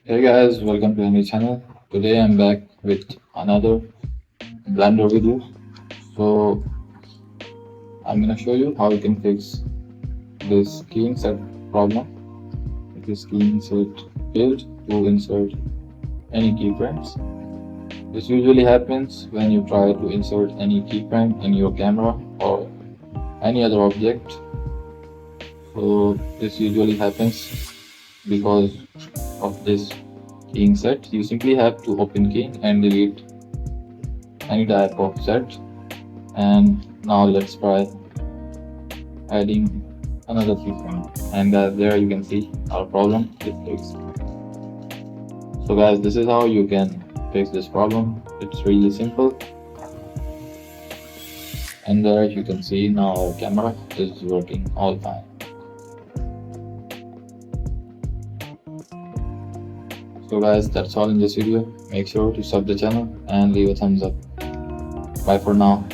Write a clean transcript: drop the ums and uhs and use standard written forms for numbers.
Hey guys, welcome to my channel. Today I'm back with another Blender video. So I'm gonna show you how you can fix this key insert problem. This key insert failed to insert any keyframes. This usually happens when you try to insert any keyframe in your camera or any other object. So this usually happens because of this keying set. You simply have to open keying and delete any type of set. And now let's try adding another keyframe. And there you can see our problem is fixed. So guys, this is how you can fix this problem. It's really simple. And there you can see now our camera is working all fine. So guys, that's all in this video. Make sure to sub the channel and leave a thumbs up. Bye for now.